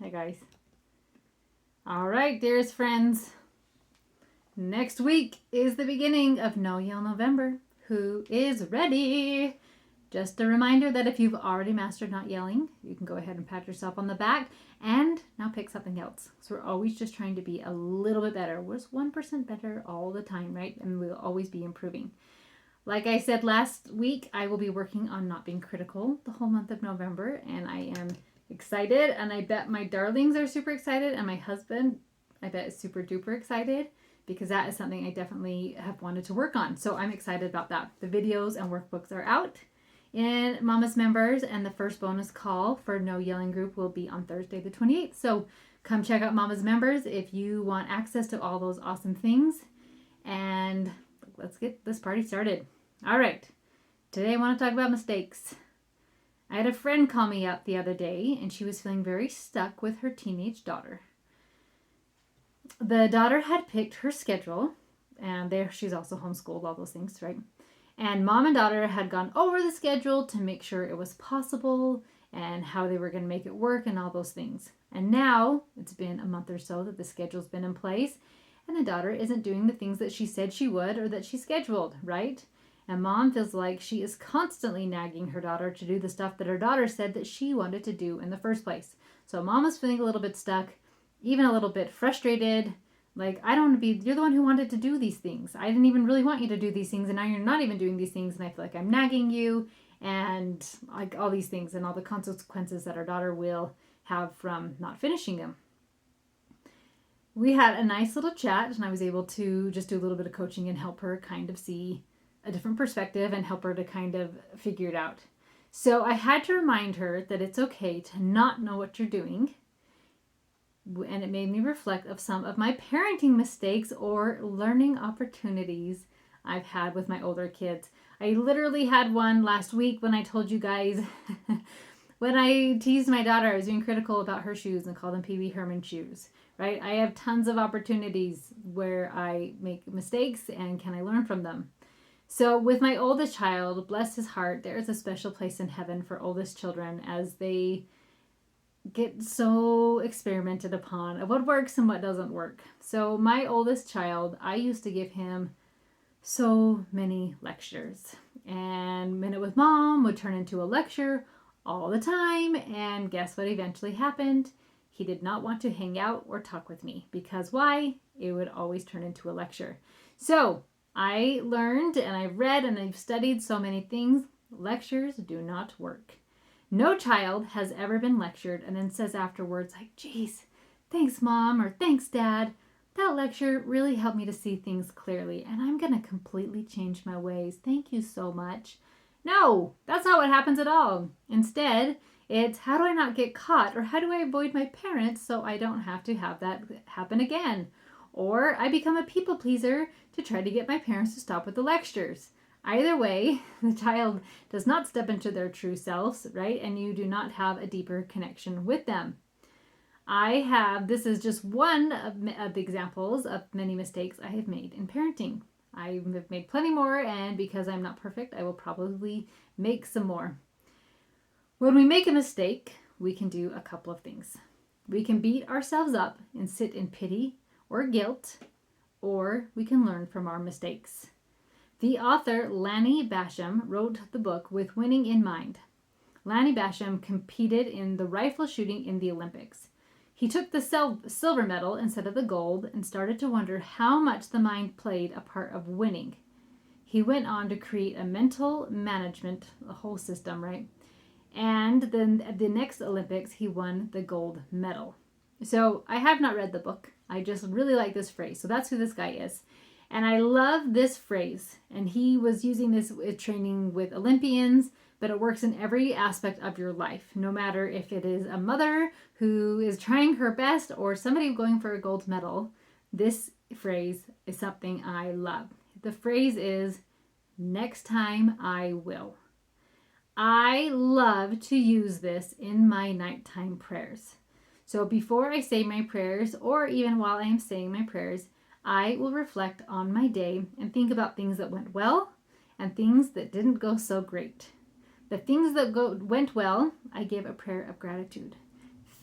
Hey guys. All right, dearest friends. Next week is the beginning of No Yell November. Who is ready? Just a reminder that if you've already mastered not yelling, you can go ahead and pat yourself on the back and now pick something else. So we're always just trying to be a little bit better. We're just 1% better all the time, right? And we'll always be improving. Like I said last week, I will be working on not being critical the whole month of November, and I am excited, and I bet my darlings are super excited, and my husband, I bet, is super duper excited because that is something I definitely have wanted to work on. So I'm excited about that. The videos and workbooks are out in Mama's Members, and the first bonus call for No Yelling Group will be on Thursday the 28th. So come check out Mama's Members if you want access to all those awesome things. And let's get this party started. All right. Today I want to talk about mistakes. I had a friend call me up the other day, and she was feeling very stuck with her teenage daughter. The daughter had picked her schedule, and she's also homeschooled, all those things, right? And mom and daughter had gone over the schedule to make sure it was possible and how they were going to make it work and all those things. And now it's been a month or so that the schedule's been in place, and the daughter isn't doing the things that she said she would or that she scheduled, right? And mom feels like she is constantly nagging her daughter to do the stuff that her daughter said that she wanted to do in the first place. So mom is feeling a little bit stuck, even a little bit frustrated. Like, I don't want to be, you're the one who wanted to do these things. I didn't even really want you to do these things, and now you're not even doing these things, and I feel like I'm nagging you, and like all these things and all the consequences that our daughter will have from not finishing them. We had a nice little chat, and I was able to just do a little bit of coaching and help her kind of see a different perspective and help her to kind of figure it out. So I had to remind her that it's okay to not know what you're doing. And it made me reflect of some of my parenting mistakes or learning opportunities I've had with my older kids. I literally had one last week when I told you guys when I teased my daughter, I was being critical about her shoes and called them Pee Wee Herman shoes. Right? I have tons of opportunities where I make mistakes and can I learn from them. So with my oldest child, bless his heart, there is a special place in heaven for oldest children as they get so experimented upon of what works and what doesn't work. So my oldest child, I used to give him so many lectures. And Minute with Mom would turn into a lecture all the time. And guess what eventually happened? He did not want to hang out or talk with me because why? It would always turn into a lecture. So I learned and I've read and I've studied so many things. Lectures do not work. No child has ever been lectured and then says afterwards, like, geez, thanks, Mom, or thanks, Dad. That lecture really helped me to see things clearly, and I'm going to completely change my ways. Thank you so much. No, that's not what happens at all. Instead, it's how do I not get caught, or how do I avoid my parents so I don't have to have that happen again? Or I become a people pleaser to try to get my parents to stop with the lectures. Either way, the child does not step into their true selves, right? And you do not have a deeper connection with them. This is just one of the examples of many mistakes I have made in parenting. I have made plenty more, and because I'm not perfect, I will probably make some more. When we make a mistake, we can do a couple of things. We can beat ourselves up and sit in pity or guilt, or we can learn from our mistakes. The author Lanny Basham wrote the book with winning in mind. Lanny Basham competed in the rifle shooting in the Olympics. He took the silver medal instead of the gold and started to wonder how much the mind played a part of winning. He went on to create a mental management, a whole system, right? And then at the next Olympics, he won the gold medal. So I have not read the book. I just really like this phrase. So that's who this guy is. And I love this phrase. And he was using this training with Olympians, but it works in every aspect of your life, no matter if it is a mother who is trying her best or somebody going for a gold medal. This phrase is something I love. The phrase is, next time I will. I love to use this in my nighttime prayers. So before I say my prayers, or even while I am saying my prayers, I will reflect on my day and think about things that went well and things that didn't go so great. The things that went well, I give a prayer of gratitude.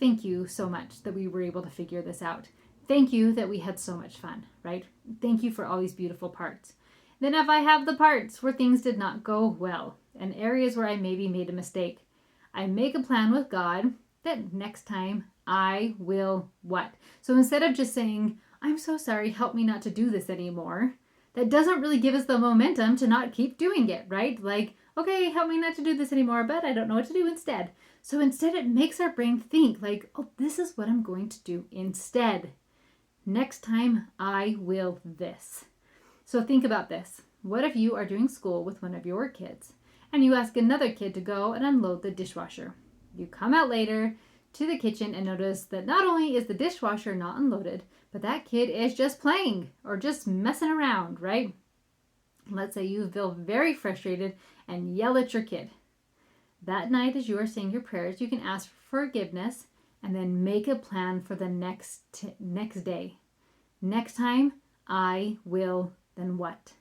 thank you so much that we were able to figure this out. Thank you that we had so much fun, right? Thank you for all these beautiful parts. Then if I have the parts where things did not go well and areas where I maybe made a mistake, I make a plan with God that next time I will what? So instead of just saying, I'm so sorry, help me not to do this anymore, that doesn't really give us the momentum to not keep doing it, right? Like, okay, help me not to do this anymore, but I don't know what to do instead. So instead, it makes our brain think, like, oh, this is what I'm going to do instead. Next time, I will this. So think about this. What if you are doing school with one of your kids and you ask another kid to go and unload the dishwasher? You come out later to the kitchen and notice that not only is the dishwasher not unloaded, but that kid is just playing or just messing around, right? Let's say you feel very frustrated and yell at your kid. That night, as you are saying your prayers, you can ask for forgiveness and then make a plan for the next day. Next time, I will, then what?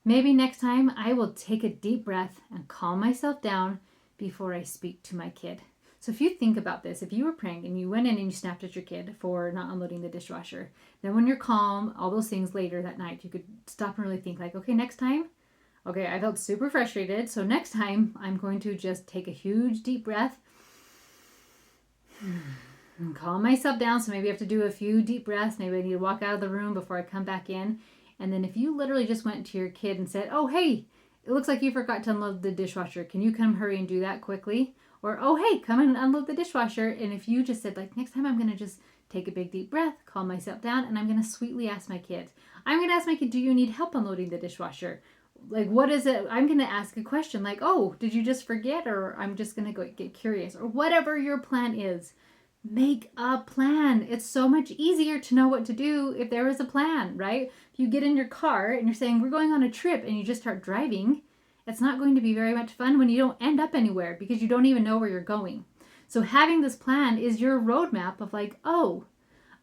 Maybe next time I will take a deep breath and calm myself down before I speak to my kid. So if you think about this, if you were praying and you went in and you snapped at your kid for not unloading the dishwasher, then when you're calm, all those things later that night, you could stop and really think like, okay, next time, okay, I felt super frustrated. So next time I'm going to just take a huge deep breath and calm myself down. So maybe I have to do a few deep breaths. Maybe I need to walk out of the room before I come back in. And then if you literally just went to your kid and said, oh, hey, it looks like you forgot to unload the dishwasher. Can you come hurry and do that quickly? Or, oh, hey, come and unload the dishwasher. And if you just said, like, next time I'm going to just take a big deep breath, calm myself down, and I'm going to sweetly ask my kid. I'm going to ask my kid, do you need help unloading the dishwasher? Like, what is it? I'm going to ask a question like, oh, did you just forget? Or I'm just going to go get curious. Or whatever your plan is. Make a plan. It's so much easier to know what to do if there is a plan, right? If you get in your car and you're saying, we're going on a trip, and you just start driving, it's not going to be very much fun when you don't end up anywhere because you don't even know where you're going. So having this plan is your roadmap of like, oh,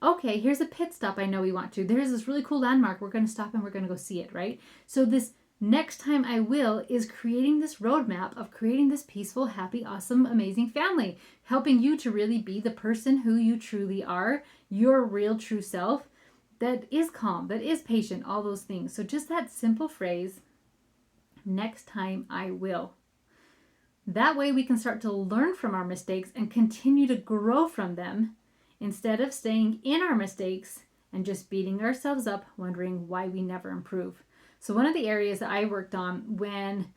okay, here's a pit stop I know we want to. There's this really cool landmark. We're going to stop and we're going to go see it, right? So this next time I will is creating this roadmap of creating this peaceful, happy, awesome, amazing family, helping you to really be the person who you truly are, your real true self that is calm, that is patient, all those things. So just that simple phrase, next time I will. That way we can start to learn from our mistakes and continue to grow from them instead of staying in our mistakes and just beating ourselves up, wondering why we never improve. So one of the areas that I worked on when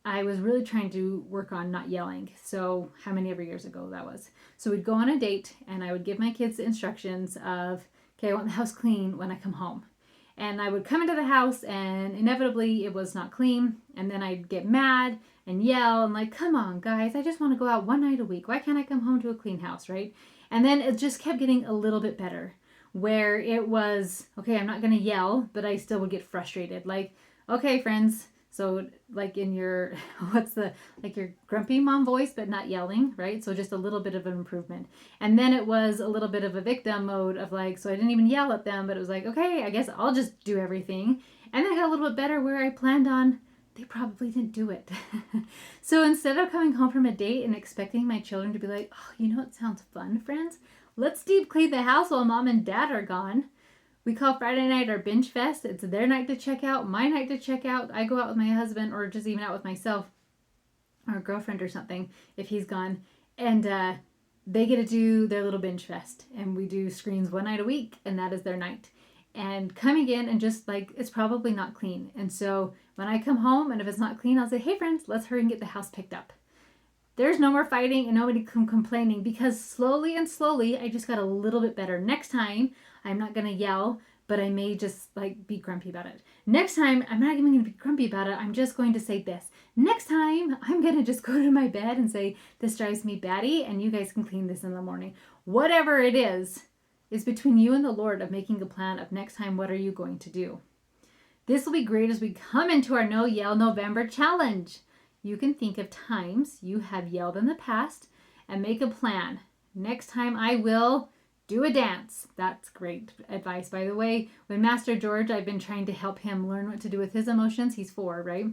I was really trying to work on not yelling. So how many ever years ago that was. So we'd go on a date and I would give my kids the instructions of, okay, I want the house clean when I come home. And I would come into the house and inevitably it was not clean. And then I'd get mad and yell and like, come on guys, I just want to go out one night a week. Why can't I come home to a clean house, right? And then it just kept getting a little bit better where it was, okay, I'm not going to yell, but I still would get frustrated. Like, okay, friends. So like in your, like your grumpy mom voice, but not yelling, right? So just a little bit of an improvement. And then it was a little bit of a victim mode of like, so I didn't even yell at them, but it was like, okay, I guess I'll just do everything. And then I got a little bit better where I planned on, they probably didn't do it. So instead of coming home from a date and expecting my children to be like, oh, you know, it sounds fun, friends. Let's deep clean the house while mom and dad are gone. We call Friday night our binge fest. It's their night to check out, my night to check out. I go out with my husband or just even out with myself or a girlfriend or something if he's gone. And they get to do their little binge fest. And we do screens one night a week and that is their night. And coming in and just like, it's probably not clean. And so when I come home and if it's not clean, I'll say, hey friends, let's hurry and get the house picked up. There's no more fighting and nobody complaining because slowly and slowly I just got a little bit better. Next time I'm not going to yell, but I may just like be grumpy about it. Next time I'm not even going to be grumpy about it. I'm just going to say this. Next time I'm going to just go to my bed and say, this drives me batty and you guys can clean this in the morning. Whatever it is between you and the Lord of making a plan of next time, what are you going to do? This will be great as we come into our No Yell November challenge. You can think of times you have yelled in the past and make a plan. Next time I will do a dance. That's great advice, by the way. When Master George, I've been trying to help him learn what to do with his emotions. He's 4, right?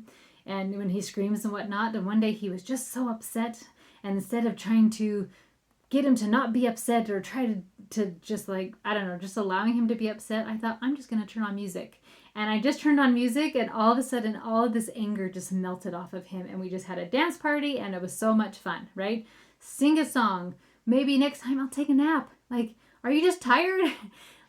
And when he screams and whatnot, and one day he was just so upset. And instead of trying to get him to not be upset or try to just like, I don't know, just allowing him to be upset, I thought, I'm just going to turn on music. And I just turned on music, and all of a sudden, all of this anger just melted off of him. And we just had a dance party, and it was so much fun, right? Sing a song. Maybe next time I'll take a nap. Like, are you just tired?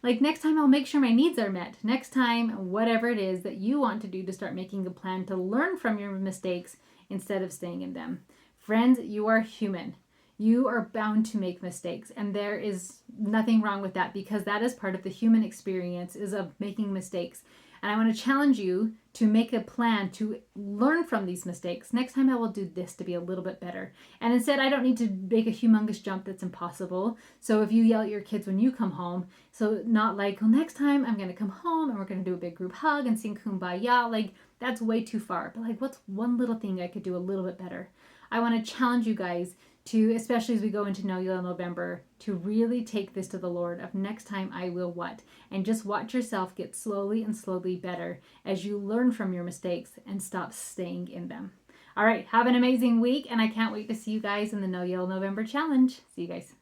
Like, next time I'll make sure my needs are met. Next time, whatever it is that you want to do to start making a plan to learn from your mistakes instead of staying in them. Friends, you are human. You are bound to make mistakes, and there is nothing wrong with that, because that is part of the human experience, is of making mistakes. And I want to challenge you to make a plan to learn from these mistakes. Next time I will do this to be a little bit better. And instead, I don't need to make a humongous jump that's impossible. So if you yell at your kids when you come home, so not like, well, next time I'm going to come home and we're going to do a big group hug and sing Kumbaya, like that's way too far. But like, what's one little thing I could do a little bit better? I want to challenge you guys to, especially as we go into No Yell November, to really take this to the Lord of next time I will what? And just watch yourself get slowly and slowly better as you learn from your mistakes and stop staying in them. All right, have an amazing week, and I can't wait to see you guys in the No Yell November challenge. See you guys.